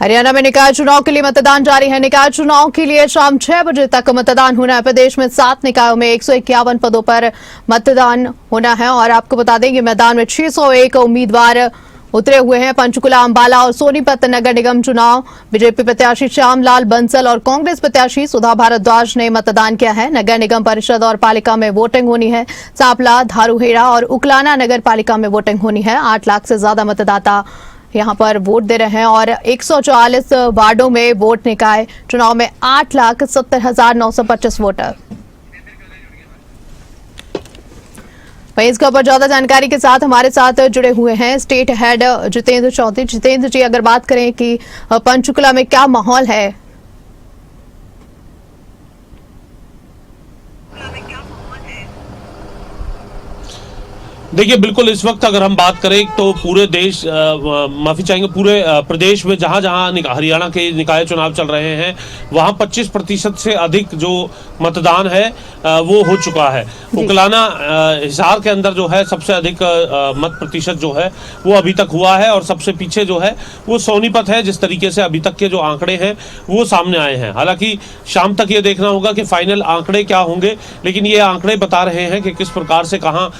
हरियाणा में निकाय चुनाव के लिए मतदान जारी है। निकाय चुनाव के लिए शाम 6 बजे तक मतदान होना है। प्रदेश में 7 निकायों में 151 पदों पर मतदान होना है और आपको बता दें कि मैदान में 601 उम्मीदवार उतरे हुए हैं। पंचकुला, अंबाला और सोनीपत नगर निगम चुनाव बीजेपी प्रत्याशी श्यामलाल बंसल और कांग्रेस प्रत्याशी सुधा भारद्वाज ने मतदान किया है। नगर निगम परिषद और पालिका में वोटिंग होनी है। सांपला, धारूहेड़ा और उकलाना नगर पालिका में वोटिंग होनी है। 8 लाख से ज्यादा मतदाता यहां पर वोट दे रहे हैं और 144 वार्डों में वोट निकाय चुनाव में 8,70,925 वोटर। वहीं इसके ऊपर ज्यादा जानकारी के साथ हमारे साथ जुड़े हुए हैं स्टेट हेड जितेंद्र चौधरी। जितेंद्र जी, अगर बात करें कि पंचकुला में क्या माहौल है? देखिए, बिल्कुल इस वक्त अगर हम बात करें तो पूरे देश माफी चाहेंगे पूरे प्रदेश में जहां जहां हरियाणा के निकाय चुनाव चल रहे हैं वहां 25% से अधिक जो मतदान है वो हो चुका है। उकलाना हिसार के अंदर जो है सबसे अधिक मत प्रतिशत जो है वो अभी तक हुआ है और सबसे पीछे जो है वो सोनीपत है। जिस तरीके से अभी तक के जो आंकड़े हैं वो सामने आए हैं, हालांकि शाम तक ये देखना होगा कि फाइनल आंकड़े क्या होंगे, लेकिन ये आंकड़े बता रहे हैं कि किस प्रकार से कहाँ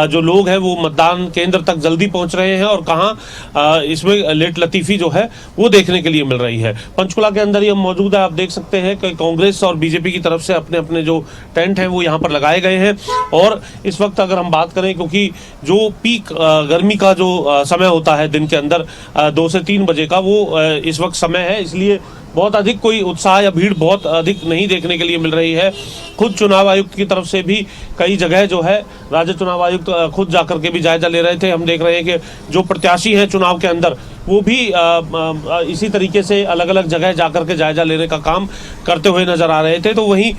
जो लोग है वो मतदान केंद्र तक जल्दी पहुंच रहे हैं और कहां इसमें लेट लतीफी जो है वो देखने के लिए मिल रही है। पंचकुला के अंदर ये मौजूद है, आप देख सकते हैं कि कांग्रेस और बीजेपी की तरफ से अपने अपने जो टेंट हैं वो यहां पर लगाए गए हैं। और इस वक्त अगर हम बात करें, क्योंकि जो पीक गर्मी का जो समय होता है दिन के अंदर 2 से 3 बजे का, वो इस वक्त समय है, इसलिए बहुत अधिक कोई उत्साह या भीड़ बहुत अधिक नहीं देखने के लिए मिल रही है। खुद चुनाव आयुक्त की तरफ से भी कई जगह जो है राज्य चुनाव आयुक्त खुद जाकर के भी जायजा ले रहे थे। हम देख रहे हैं कि जो प्रत्याशी हैं चुनाव के अंदर वो भी इसी तरीके से अलग अलग जगह जाकर के जायजा लेने का काम करते हुए नजर आ रहे थे। तो वहीं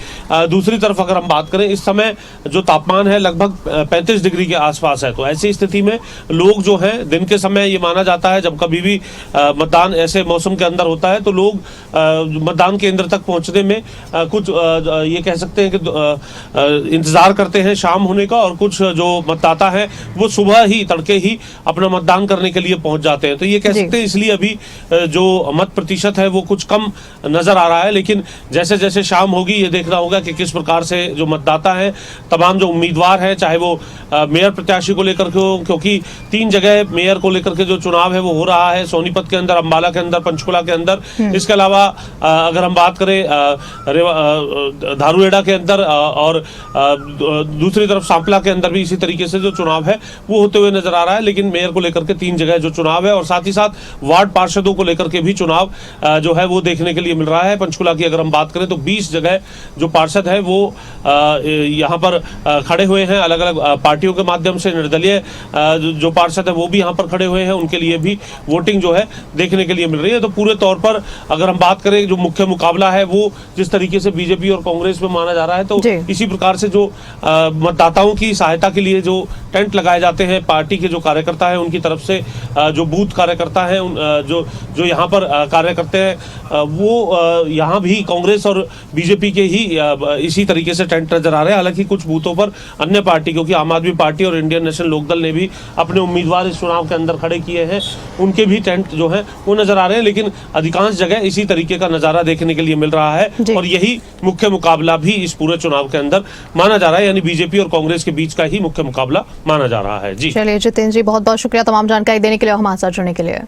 दूसरी तरफ अगर हम बात करें, इस समय जो तापमान है लगभग 35 डिग्री के आसपास है। तो ऐसी स्थिति में लोग जो हैं दिन के समय, ये माना जाता है जब कभी भी मतदान ऐसे मौसम के अंदर होता है तो लोग मतदान केंद्र तक पहुंचने में कुछ ये कह सकते हैं कि इंतजार करते हैं शाम होने का, और कुछ जो मतदाता हैं वो सुबह ही तड़के ही अपना मतदान करने के लिए पहुंच जाते हैं। तो ये कह सकते हैं इसलिए अभी जो मत प्रतिशत है वो कुछ कम नजर आ रहा है। लेकिन जैसे जैसे शाम होगी ये देखना होगा कि किस प्रकार से जो मतदाता हैं, तमाम जो उम्मीदवार हैं, चाहे वो मेयर प्रत्याशी को लेकर के हो, क्योंकि 3 जगह मेयर को लेकर के जो चुनाव है वो हो रहा है, सोनीपत के अंदर, अंबाला के अंदर, पंचकुला के अंदर। इसके अलावा अगर हम बात करें धारूहेड़ा के अंदर और दूसरी तरफ सांपला के अंदर भी इसी तरीके से जो चुनाव है वो होते हुए नजर आ रहा है। लेकिन मेयर को लेकर के 3 जगह जो चुनाव है और साथ ही साथ वार्ड पार्षदों को लेकर के भी चुनाव जो है वो देखने के लिए मिल रहा है। पंचकुला की अगर हम बात करें तो 20 जगह जो पार्षद है वो यहाँ पर खड़े हुए हैं, अलग अलग पार्टियों के माध्यम से। निर्दलीय जो पार्षद है वो भी यहाँ पर खड़े हुए हैं, उनके लिए भी वोटिंग जो है देखने के लिए मिल रही है। तो पूरे तौर पर अगर हम बात करें जो मुख्य मुकाबला है वो जिस तरीके से बीजेपी और कांग्रेस में माना जा रहा है, तो इसी प्रकार से जो मतदाताओं की सहायता के लिए जो टेंट लगाए जाते हैं पार्टी के जो कार्यकर्ता है उनकी तरफ से, जो बूथ कार्यकर्ता है जो यहाँ पर कार्य करते हैं वो यहाँ भी कांग्रेस और बीजेपी के ही इसी तरीके से टेंट नजर आ रहे हैं। हालांकि कुछ बूथों पर अन्य पार्टी, क्योंकि आम आदमी पार्टी और इंडियन नेशनल लोकदल ने भी अपने उम्मीदवार इस चुनाव के अंदर खड़े किए हैं, उनके भी टेंट जो है वो नजर आ रहे हैं। लेकिन अधिकांश जगह इसी तरीके का नजारा देखने के लिए मिल रहा है और यही मुख्य मुकाबला भी इस पूरे चुनाव के अंदर माना जा रहा है, यानी बीजेपी और कांग्रेस के बीच का ही मुख्य मुकाबला माना जा रहा है। जी चलिए जितेंद्र जी, बहुत बहुत शुक्रिया तमाम जानकारी देने के लिए, हमारे साथ जुड़ने के लिए।